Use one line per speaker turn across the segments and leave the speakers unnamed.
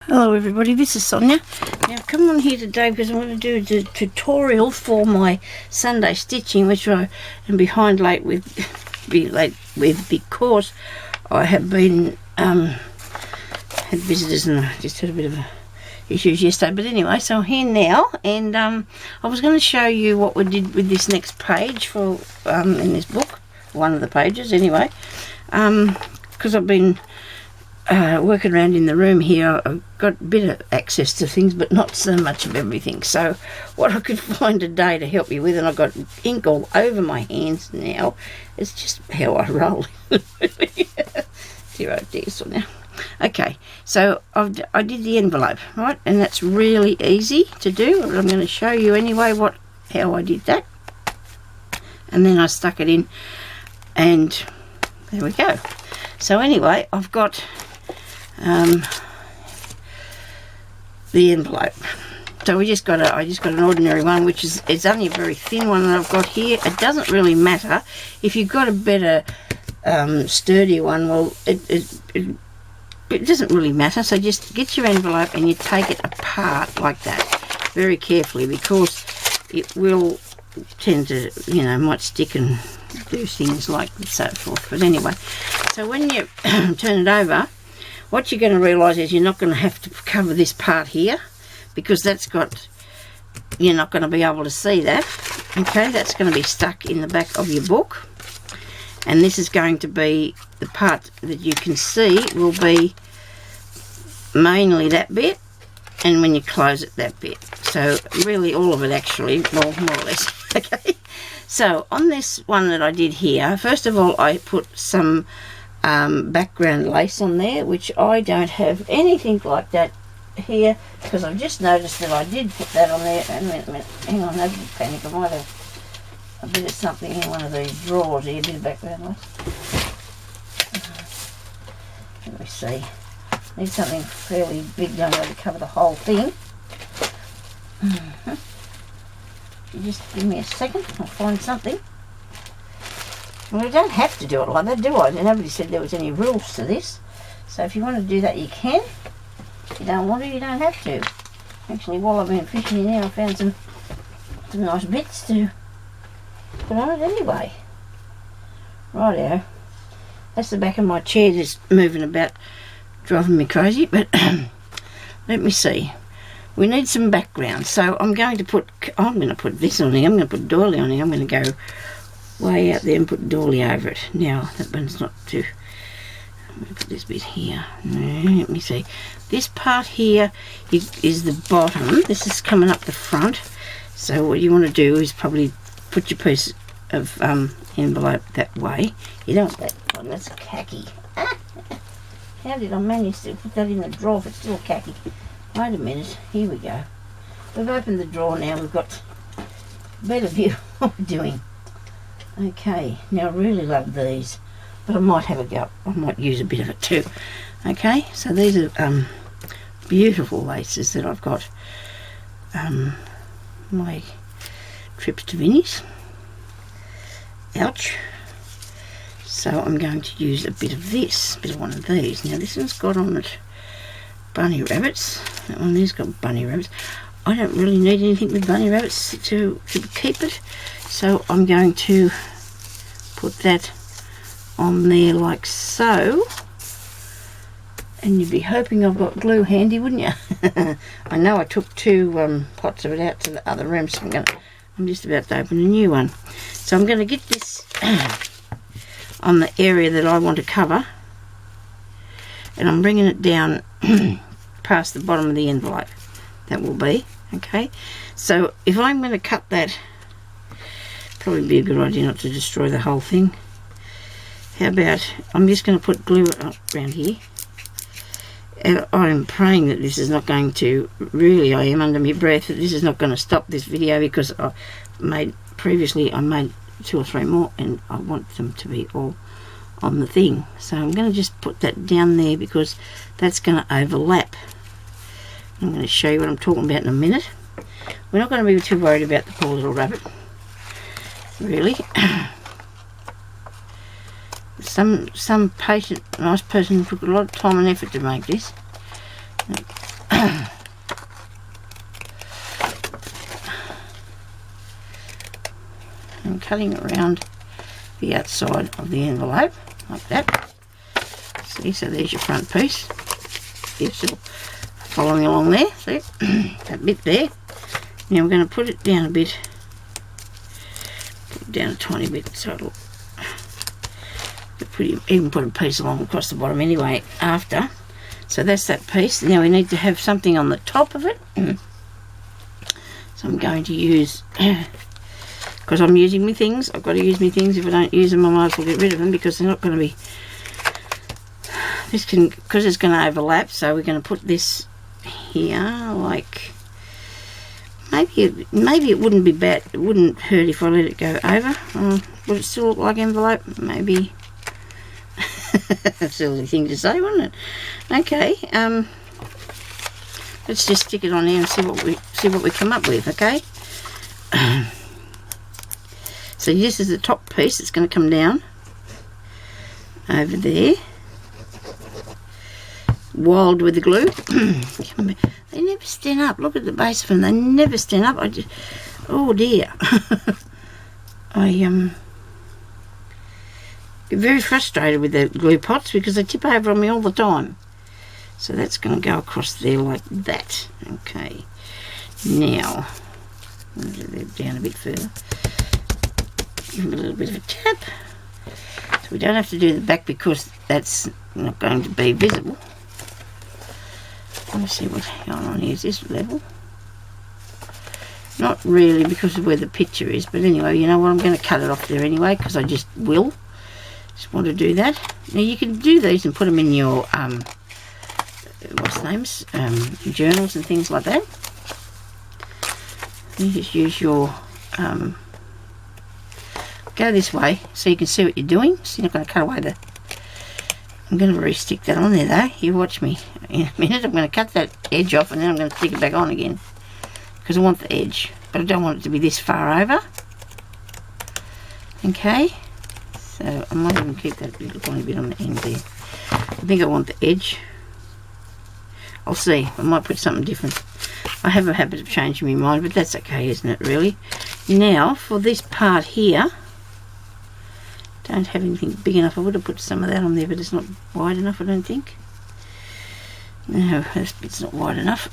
Hello everybody, this is Sonya. Now I've come on here today because I'm going to do the tutorial for my Sunday stitching, which I am behind late with because I have been had visitors and I just had a bit of issues yesterday. But anyway, so I'm here now, and I was going to show you what we did with this next page for in this book, one of the pages anyway, because I've been working around in the room here. I've got a bit of access to things, but not so much of everything. So what I could find today to help you with, and I've got ink all over my hands now. It's just how I roll. Dear, oh dear, so now. Okay, so I did the envelope, right, and that's really easy to do. I'm going to show you anyway how I did that, and then I stuck it in, and there we go. So anyway, I've got the envelope. So I just got an ordinary one, which is, it's only a very thin one that I've got here. It doesn't really matter if you've got a better sturdier one. Well, it doesn't really matter. So just get your envelope and you take it apart like that very carefully, because it will tend to, might stick and do things like so forth. But anyway, so when you turn it over, what you're going to realise is you're not going to have to cover this part here, because you're not going to be able to see that. Okay, that's going to be stuck in the back of your book, and this is going to be the part that you can see will be mainly that bit, and when you close it, that bit. So really all of it actually, well, more or less. Okay, so on this one that I did here, first of all I put some background lace on there, which I don't have anything like that here, because I've just noticed that I did put that on there. And a minute, hang on, no panic, I might have a bit of something in one of these drawers here, a bit of background lace. Let me see, need something fairly big, don't have to cover the whole thing. You just give me a second, I'll find something. Well, I don't have to do it like that, do I? Nobody said there was any rules to this. So if you want to do that, you can. If you don't want to, you don't have to. Actually, while I've been fishing here now, I found some nice bits to put on it anyway. Righto. That's the back of my chair just moving about, driving me crazy. But let me see. We need some background. So I'm going to put this on here. I'm going to put doily on here. I'm going to go way out there and put doily over it. Now that one's not too. I'm going to put this bit here. Let me see. This part here is the bottom. This is coming up the front. So what you want to do is probably put your piece of envelope that way. You don't want that one. That's khaki. How did I manage to put that in the drawer if it's still khaki? Wait a minute. Here we go. We've opened the drawer now. We've got a better view of what we're doing. Okay, now I really love these, but I might have a go. I might use a bit of it too. Okay, so these are beautiful laces that I've got. My trips to Vinnie's. Ouch. So I'm going to use a bit of this, a bit of one of these. Now this one's got on it bunny rabbits. That one there's got bunny rabbits. I don't really need anything with bunny rabbits to keep it. So I'm going to put that on there like so, and you'd be hoping I've got glue handy, wouldn't you? I know I took two pots of it out to the other room, so I'm just about to open a new one. So I'm going to get this on the area that I want to cover, and I'm bringing it down past the bottom of the envelope. That will be okay. So if I'm going to cut that, probably be a good idea not to destroy the whole thing. How about, I'm just going to put glue around here, and I'm praying that this is not going to, really I am under my breath, that this is not going to stop this video, because I made 2 or 3 more and I want them to be all on the thing. So I'm going to just put that down there, because that's going to overlap. I'm going to show you what I'm talking about in a minute. We're not going to be too worried about the poor little rabbit, really. Some patient, nice person took a lot of time and effort to make this. I'm cutting around the outside of the envelope like that. See, so there's your front piece. You're still following along there, see, that bit there. Now we're going to put it down a bit, put it down a tiny bit, so it'll even put a piece along across the bottom anyway after. So that's that piece. Now we need to have something on the top of it. So I'm going to use, because I'm using my things, I've got to use my things. If I don't use them, I might as well get rid of them, because they're not going to be, this can, because it's going to overlap. So we're going to put this here, like, maybe it wouldn't be bad, it wouldn't hurt if I let it go over. Would it still look like envelope? Maybe. Silly thing to say, wouldn't it? Okay, let's just stick it on there and see what we come up with. Okay. So this is the top piece that's going to come down over there. Wild with the glue. They never stand up. Look at the base of them. They never stand up. Oh dear. I get very frustrated with the glue pots because they tip over on me all the time. So that's going to go across there like that. Okay. Now, down a bit further. Give it a little bit of a tap. So we don't have to do the back because that's not going to be visible. Let's see what's going on here. Is this level? Not really because of where the picture is, but anyway, you know what, I'm going to cut it off there anyway because I just will. Just want to do that. Now you can do these and put them in your what's the names? Journals and things like that. You just use your go this way so you can see what you're doing. So you're not going to cut away the. I'm going to re-stick that on there though. You watch me. In a minute I'm going to cut that edge off and then I'm going to stick it back on again. Because I want the edge. But I don't want it to be this far over. Okay. So I might even keep that little tiny bit on the end there. I think I want the edge. I'll see. I might put something different. I have a habit of changing my mind, but that's okay, isn't it, really? Now, for this part here, don't have anything big enough. I would have put some of that on there, but it's not wide enough, I don't think. No, this bit's not wide enough.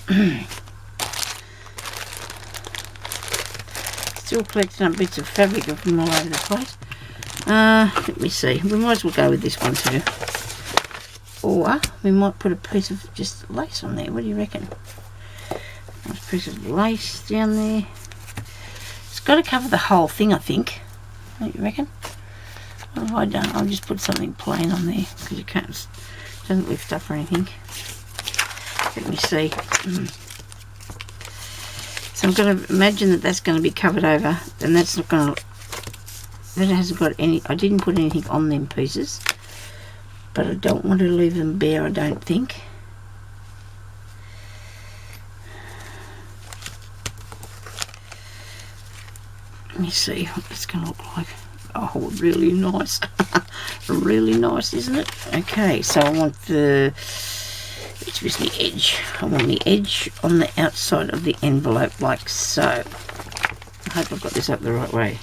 Still collecting up bits of fabric from all over the place. Let me see. We might as well go with this one too. Or we might put a piece of just lace on there. What do you reckon? Nice piece of lace down there. It's got to cover the whole thing, I think. What do you reckon? What have I done? I'll just put something plain on there because you can't. It doesn't lift up or anything. Let me see. So I'm going to imagine that that's going to be covered over, and that's not going to. That hasn't got any. I didn't put anything on them pieces, but I don't want to leave them bare. I don't think. Let me see what it's going to look like. Oh, really nice. Really nice, isn't it? Okay, so I want the. It's just the edge. I want the edge on the outside of the envelope like so. I hope I've got this up the right way.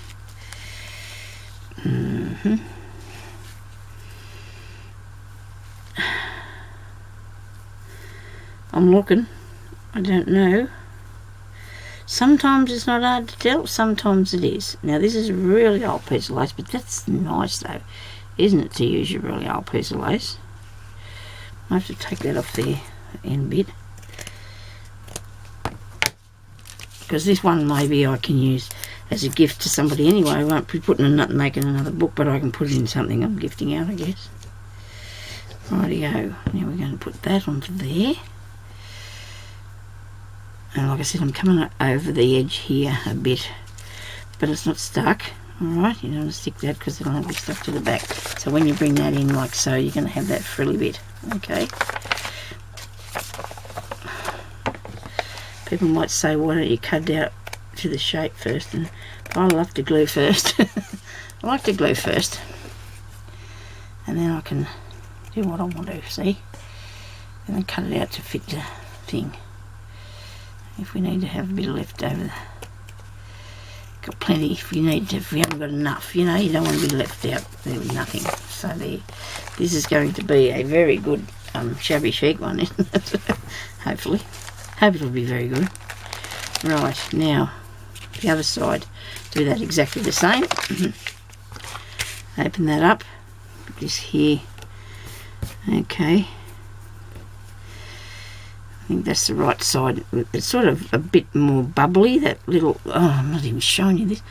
I'm looking. I don't know. Sometimes it's not hard to tell. Sometimes it is. Now this is a really old piece of lace, but that's nice though, isn't it, to use your really old piece of lace? I have to take that off there end bit. Because this one maybe I can use as a gift to somebody anyway. I won't be putting making another book, but I can put it in something I'm gifting out, I guess. Rightio. Now we're going to put that onto there. And like I said, I'm coming over the edge here a bit, but it's not stuck. Alright, you don't want to stick that because it'll have to stuck to the back. So when you bring that in like so, you're going to have that frilly bit. Okay. People might say, why don't you cut it out to the shape first? And I love to glue first. I like to glue first. And then I can do what I want to, see? And then cut it out to fit the thing. if we need to have a bit of leftover. Got plenty if we need to, if we haven't got enough, you know, you don't want to be left out there with nothing. So there, this is going to be a very good shabby chic one, isn't it? Hopefully. Hope it'll be very good. Right, now the other side, do that exactly the same. Open that up, put this here. Okay, I think that's the right side. It's sort of a bit more bubbly, that little, oh, I'm not even showing you this.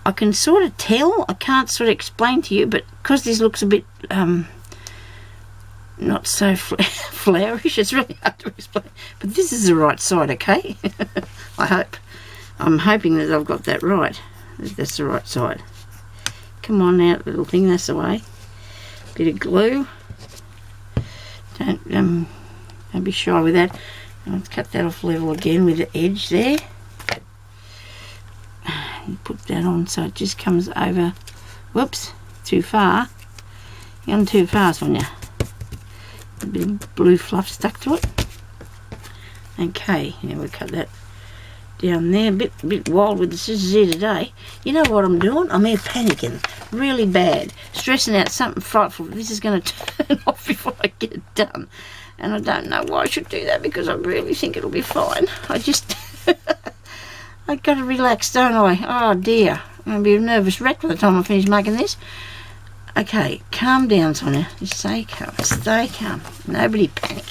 I can sort of tell, I can't sort of explain to you, but because this looks a bit not so flourish, it's really hard to explain. But this is the right side, okay? I hope. I'm hoping that I've got that right. That's the right side. Come on out, little thing, that's the way. Bit of glue. Don't be shy with that. I'll cut that off level again with the edge there. You put that on so it just comes over. Whoops, too far. You're gone too far, Sonya. A bit of blue fluff stuck to it. Okay, now we'll cut that down there. A bit wild with the scissors here today. You know what I'm doing? I'm here panicking really bad, stressing out something frightful. This is going to turn off before I get it done, and I don't know why I should do that, because I really think it'll be fine. I just I got to relax, don't I? Oh dear, I'm going to be a nervous wreck by the time I finish making this. Okay, calm down, Sonya. Just stay calm. Stay calm. Nobody panic.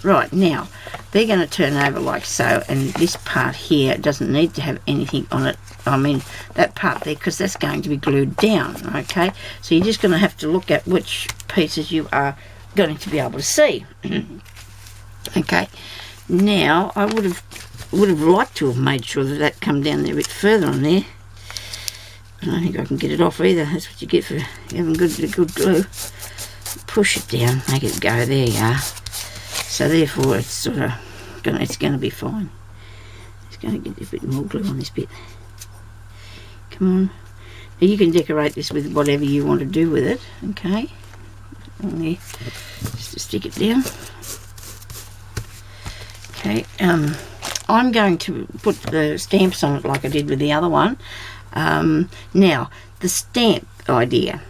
Right, now, they're going to turn over like so, and this part here doesn't need to have anything on it. I mean, that part there, because that's going to be glued down, okay? So you're just going to have to look at which pieces you are going to be able to see. Okay, now, I would have liked to have made sure that that come down there a bit further on there. I don't think I can get it off either. That's what you get for having good glue. Push it down, make it go. There you are. So therefore, it's sort of going to be fine. Just going to get a bit more glue on this bit. Come on. Now you can decorate this with whatever you want to do with it. Okay. On there, just to stick it down. Okay. I'm going to put the stamps on it like I did with the other one. Now, the stamp idea.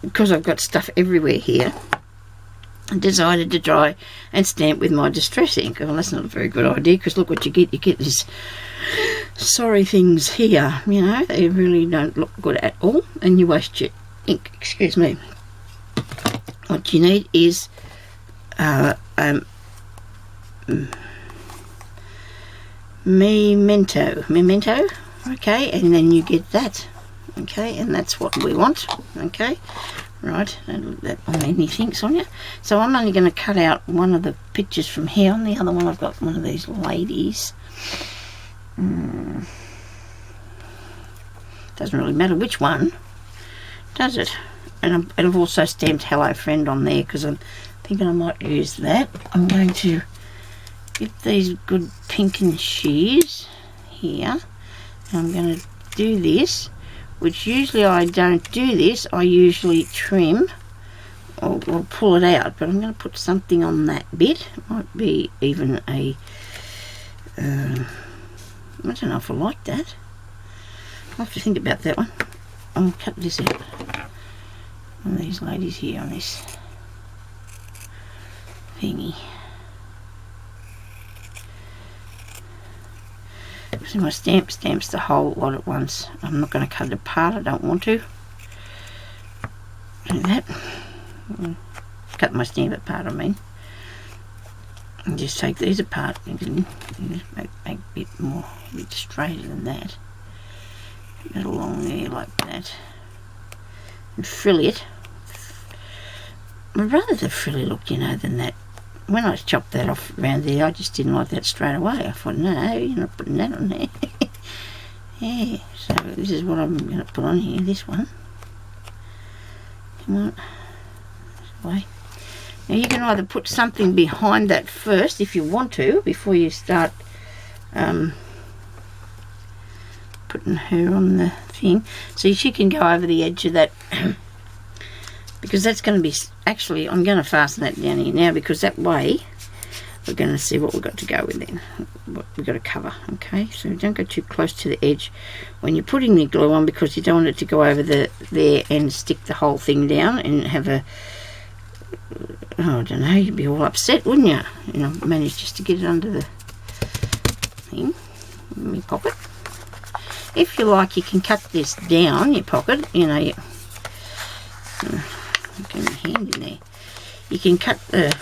Because I've got stuff everywhere here, I decided to try and stamp with my distress ink. Well, that's not a very good idea, because look what you get. You get these sorry things here, you know. They really don't look good at all, and you waste your ink. Excuse me. What you need is memento, okay, and then you get that, okay, and that's what we want, okay, right, that on anything, Sonya. So I'm only going to cut out one of the pictures from here. On the other one I've got one of these ladies. Doesn't really matter which one, does it? And I've also stamped Hello Friend on there, because I'm thinking I might use that. I'm going to get these good pink and shears here. I'm going to do this, which usually I don't do this. I usually trim or pull it out, but I'm going to put something on that bit. It might be even a I don't know if I like that. I'll have to think about that one. I'll cut this out. One of these ladies here on this thingy. So my stamps the whole lot at once. I'm not going to cut it apart, I don't want to. Do that. Cut my stamp apart, I mean. And just take these apart and just make a bit more, a bit straighter than that. Put that along there like that. And frill it. I'd rather the frilly look, you know, than that. When I chopped that off around there, I just didn't like that straight away. I thought, no, you're not putting that on there. Yeah, so this is what I'm going to put on here, this one. Come on. This way. Now you can either put something behind that first, if you want to, before you start putting her on the thing. So she can go over the edge of that, because that's going to be, actually, I'm going to fasten that down here now, because that way we're going to see what we've got to go with then, what we've got to cover. Okay, so don't go too close to the edge when you're putting the glue on, because you don't want it to go over there and stick the whole thing down and have a, oh, I don't know, you'd be all upset, wouldn't you? You know, manage just to get it under the thing in my pocket. If you like, you can cut this down your pocket, you know, get my hand in there. You can cut the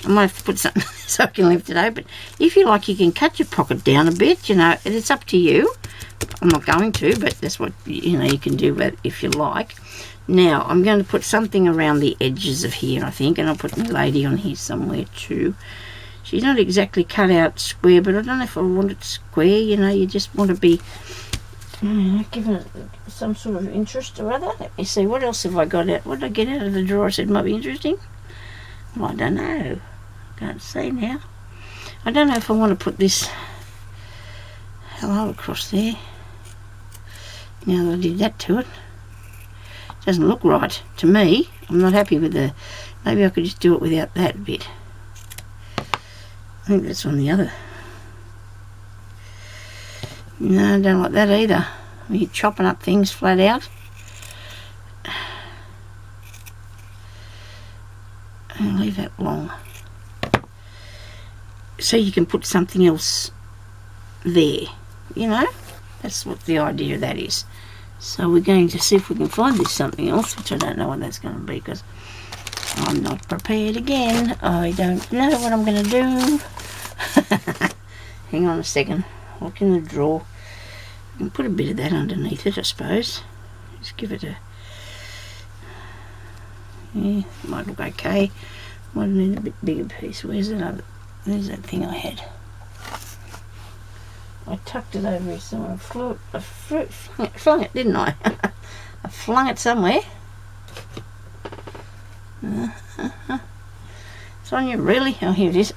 I might have to put something so I can lift it open. If you like, you can cut your pocket down a bit, you know, it's up to you. I'm not going to, but that's what, you know, you can do that if you like. Now, I'm going to put something around the edges of here, I think, and I'll put my lady on here somewhere too. She's not exactly cut out square, but I don't know if I want it square, you know, you just want to be, give it some sort of interest or other. Let me see, what else have I got out? What did I get out of the drawer I said might be interesting? Well, I don't know. Can't see now. I don't know if I want to put this hello across there. Now that I did that to it. Doesn't look right to me. I'm not happy with the, maybe I could just do it without that bit. I think that's on the other. No, I don't like that either. You're chopping up things flat out. I'll leave that long. So you can put something else there, you know? That's what the idea of that is. So we're going to see if we can find this something else, which I don't know what that's going to be, because I'm not prepared again. I don't know what I'm going to do. Hang on a second. Look in the drawer. I can put a bit of that underneath it, I suppose. Just give it a... yeah, it might look okay. Might need a bit bigger piece. Where's that other... there's that thing I had. I tucked it over here somewhere. I flung it, didn't I? I flung it somewhere. Sonya, really? Oh, here it is.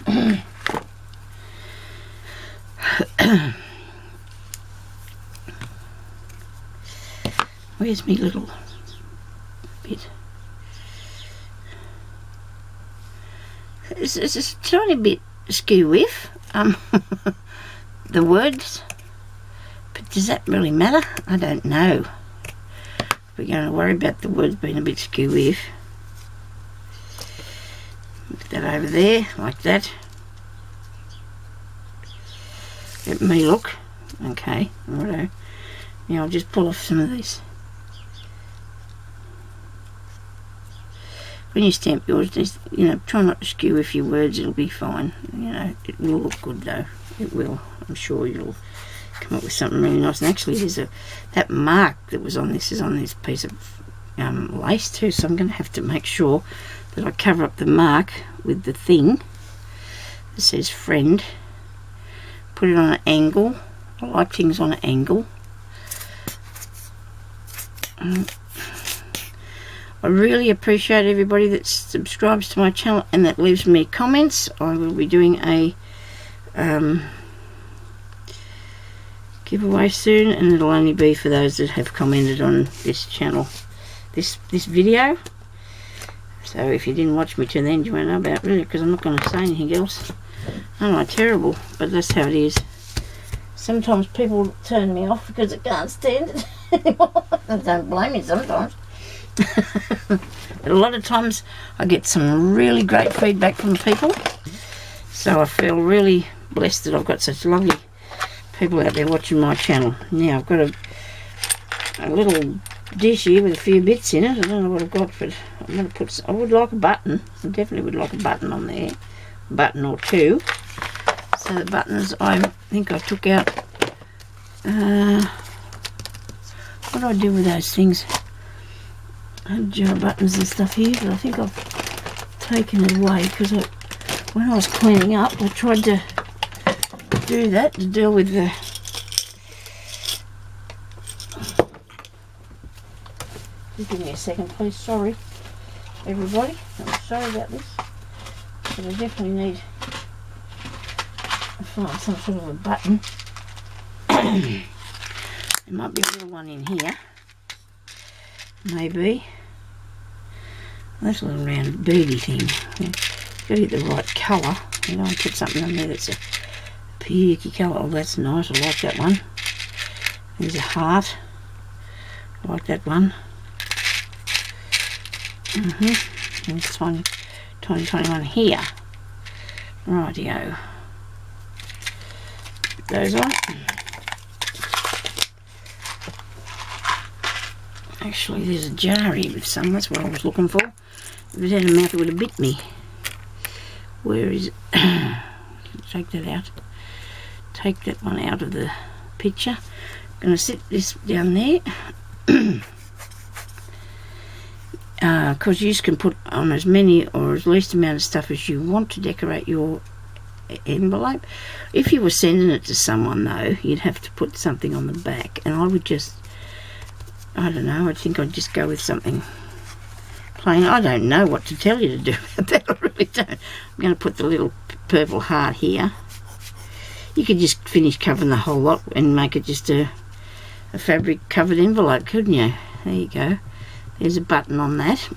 Where's me little bit? It's a tiny bit skew with the words, but does that really matter? I don't know. We're going to worry about the words being a bit skew with. Put that over there, like that. Let me look. Okay, righto. Now I'll just pull off some of these. When you stamp yours, just, you know, try not to skew with your words, it'll be fine. You know, it will look good though. It will. I'm sure you'll come up with something really nice. And actually, there's that mark that was on this is on this piece of lace too, so I'm going to have to make sure that I cover up the mark with the thing that says friend. Put it on an angle. I like things on an angle. I really appreciate everybody that subscribes to my channel and that leaves me comments. I will be doing a giveaway soon, and it'll only be for those that have commented on this channel, this video. So if you didn't watch me to the end, you won't know about it really, because I'm not going to say anything else. Oh, no, terrible, but that's how it is. Sometimes people turn me off because I can't stand it anymore. I don't blame you sometimes. But a lot of times I get some really great feedback from people, so I feel really blessed that I've got such lovely people out there watching my channel. Now I've got a little dish here with a few bits in it. I don't know what I've got, but I'm going to put I would like a button. I definitely would like a button on there, a button or two. So the buttons, I think I took out what do I do with those things? I had jar buttons and stuff here, but I think I've taken it away because when I was cleaning up, I tried to do that to deal with the just give me a second please, sorry everybody, I'm sorry about this, but I definitely need to find some sort of a button. There might be a little one in here. Maybe. That's a little round beady thing. Yeah. Got to get the right colour. You don't want to put something on there that's a purky colour. Oh, that's nice. I like that one. There's a heart. I like that one. And this one, tiny one here. Rightio. Put those on. Actually, there's a jar here with some. That's what I was looking for. If it had a mouth, it would have bit me. Where is it? Take that out. Take that one out of the picture. I'm going to sit this down there. Because you can put on as many or as least amount of stuff as you want to decorate your envelope. If you were sending it to someone though, you'd have to put something on the back, and I would just, I don't know, I think I'd just go with something plain. I don't know what to tell you to do about that. I really don't. I'm going to put the little purple heart here. You could just finish covering the whole lot and make it just a fabric covered envelope, couldn't you? There you go. There's a button on that.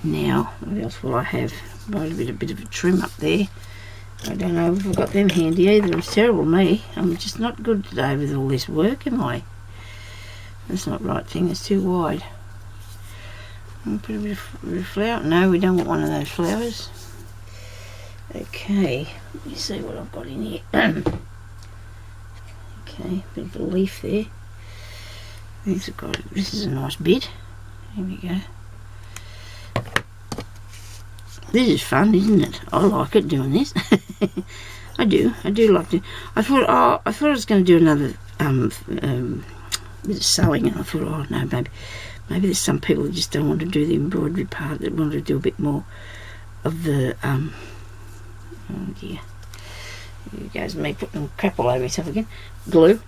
Now, what else will I have? Might have a bit of a trim up there. I don't know if I've got them handy either. It's terrible, me. I'm just not good today with all this work, am I? That's not the right thing. It's too wide. I'll put a bit of flower. No, we don't want one of those flowers. Okay, let me see what I've got in here. Okay, bit of a leaf there. This is a nice bit. Here we go. This is fun, isn't it? I like it doing this. I do like to. I thought I was going to do another bit of sewing, and I thought, oh no, maybe there's some people that just don't want to do the embroidery part, that want to do a bit more of the oh dear. Here goes me putting crap all over myself again. Glue.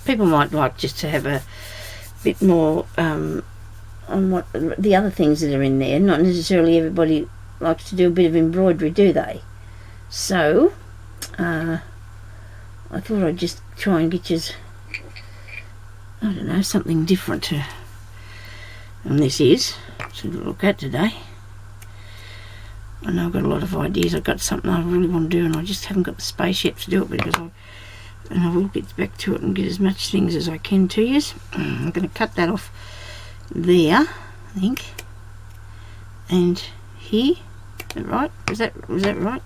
People might like just to have a bit more on what the other things that are in there. Not necessarily everybody likes to do a bit of embroidery, do they? So I thought I'd just try and get you, I don't know, something different to, and this is to look at today. I know I've got a lot of ideas. I've got something I really want to do, and I just haven't got the space yet to do it, because I will get back to it and get as much things as I can to you. I'm going to cut that off there, I think, and here. Is that right? Was that right?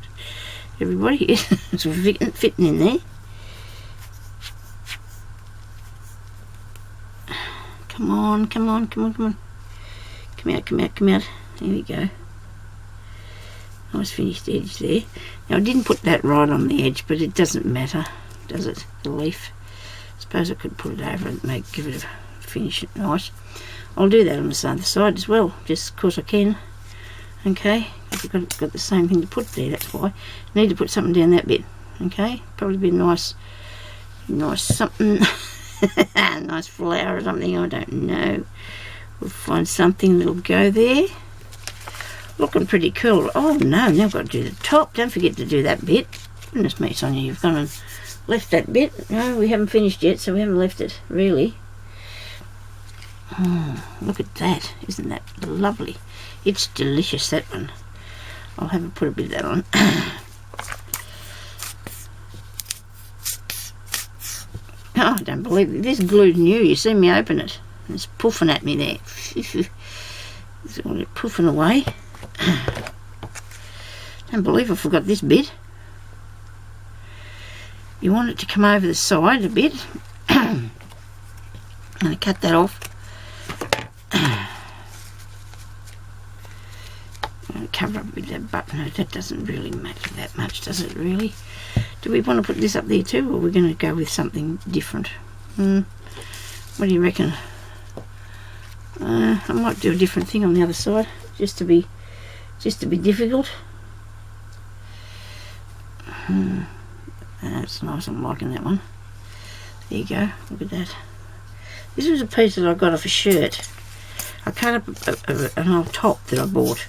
Everybody, it's fitting in there. Come on. Come out. Here we go. Nice finished edge there. Now I didn't put that right on the edge, but it doesn't matter, does it? The leaf. I suppose I could put it over and give it a finish it nice. I'll do that on the other side as well, just because I can. Okay, I've got the same thing to put there, that's why. I need to put something down that bit. Okay, probably be nice something. Nice flower or something, I don't know. We'll find something that'll go there. Looking pretty cool. Oh no, now I've got to do the top. Don't forget to do that bit. Goodness me, Sonia, you've gone and left that bit. No, we haven't finished yet, so we haven't left it, really. Look at that. Isn't that lovely? It's delicious, that one. I'll have to put a bit of that on. Oh, I don't believe it. This glue's new. You see me open it. It's puffing at me there. It's all puffing away. Don't believe I forgot this bit. You want it to come over the side a bit. I'm going to cut that off. Cover up with that button. No, that doesn't really matter that much, does it really? Do we want to put this up there too, or are we going to go with something different? What do you reckon? I might do a different thing on the other side, just to be difficult. That's nice. I'm liking that one. There you go. Look at that. This was a piece that I got off a shirt. I cut up an old top that I bought.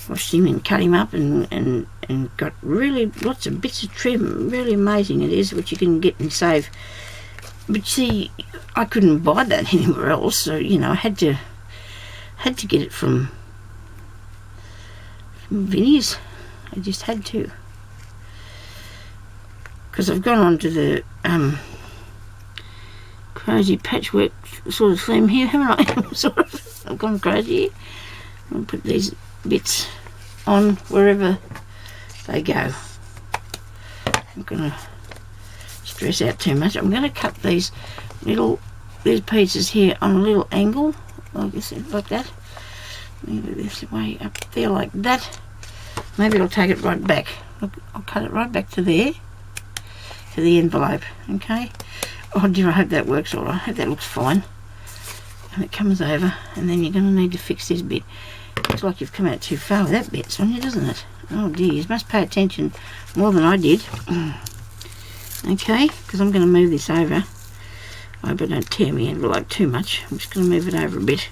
Washed him and cut him up and got really lots of bits of trim. Really amazing it is, which you can get and save. But see, I couldn't buy that anywhere else, so you know I had to Had to get it from Vinnie's. I just had to. Because I've gone on to the crazy patchwork sort of theme here, haven't I? Sort of. I've gone crazy. I'll put these bits on wherever they go. I'm going to stress out too much. I'm going to cut these pieces here on a little angle, like that. Maybe this way up there like that. Maybe I'll take it right back. I'll cut it right back to there, to the envelope. Okay. Oh dear, I hope that works all right. I hope that looks fine. And it comes over, and then you're going to need to fix this bit. Looks like you've come out too far with that bit, Sonia, doesn't it? Oh dear, you must pay attention more than I did. Okay, because I'm going to move this over. I hope I don't tear my envelope too much. I'm just going to move it over a bit.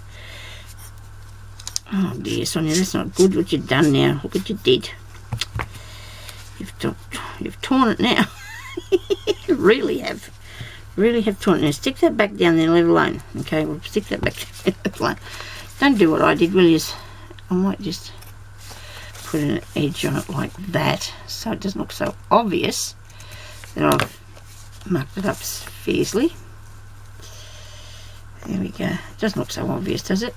Oh dear, Sonia, that's not good what you've done now. Look what you did. You've torn it now. You really have. Really have torn it. Now stick that back down there, leave it alone. Okay, we'll stick that back down, leave it alone. Don't do what I did, will you? I might just put an edge on it like that so it doesn't look so obvious that I've marked it up fiercely. There we go. It doesn't look so obvious, does it?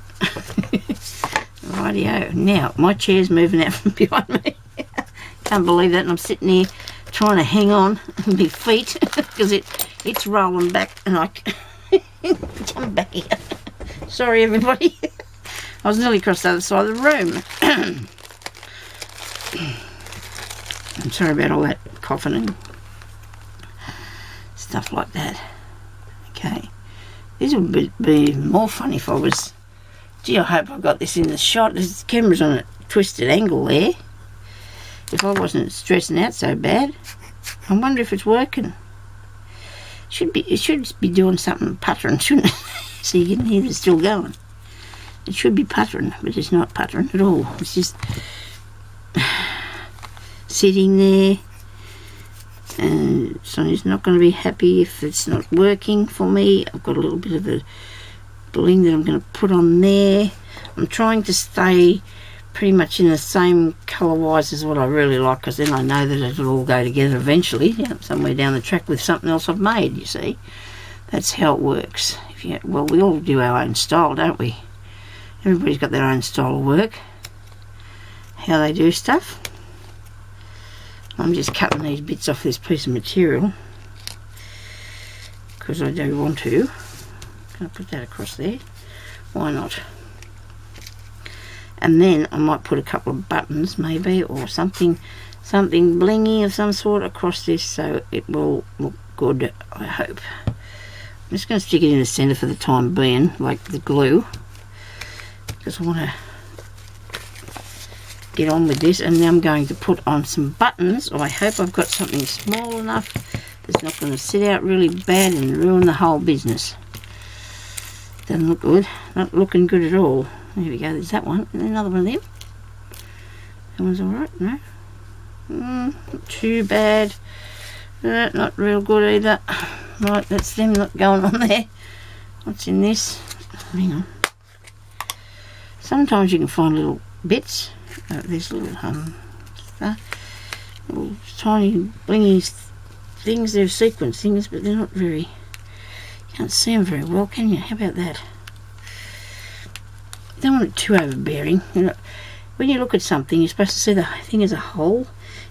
Rightio. Now, my chair's moving out from behind me. Can't believe that, and I'm sitting here trying to hang on with my feet because it's rolling back and I come back here. Sorry, everybody. I was nearly across the other side of the room. I'm sorry about all that coughing and stuff like that. Okay. This would be more fun if I was... Gee, I hope I got this in the shot. The camera's on a twisted angle there. If I wasn't stressing out so bad. I wonder if it's working. It should be doing something puttering, shouldn't it? So you can hear it's still going. It should be puttering, but it's not puttering at all. It's just sitting there. And Sonya's not going to be happy if it's not working for me. I've got a little bit of a bling that I'm going to put on there. I'm trying to stay pretty much in the same colour-wise as what I really like, because then I know that it'll all go together eventually, somewhere down the track with something else I've made, you see. That's how it works. Well, we all do our own style, don't we? Everybody's got their own style of work, how they do stuff. I'm just cutting these bits off this piece of material because I do want to. Can I put that across there? Why not? And then I might put a couple of buttons maybe, or something blingy of some sort across this so it will look good, I hope. I'm just going to stick it in the centre for the time being, like the glue, because I want to get on with this. And now I'm going to put on some buttons. I hope I've got something small enough that's not going to sit out really bad and ruin the whole business. Doesn't look good. Not looking good at all. There we go, there's that one. And another one of them. That one's alright, no? Not too bad. Not real good either. Right, that's them not going on there. What's in this? Hang on. Sometimes you can find little bits. These little little tiny blingy things. They're sequence things, but they're not very... You can't see them very well, can you? How about that? You don't want it too overbearing. When you look at something, you're supposed to see the thing as a whole.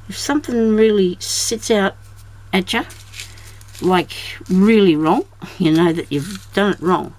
If something really sits out at you, like really wrong, you know that you've done it wrong.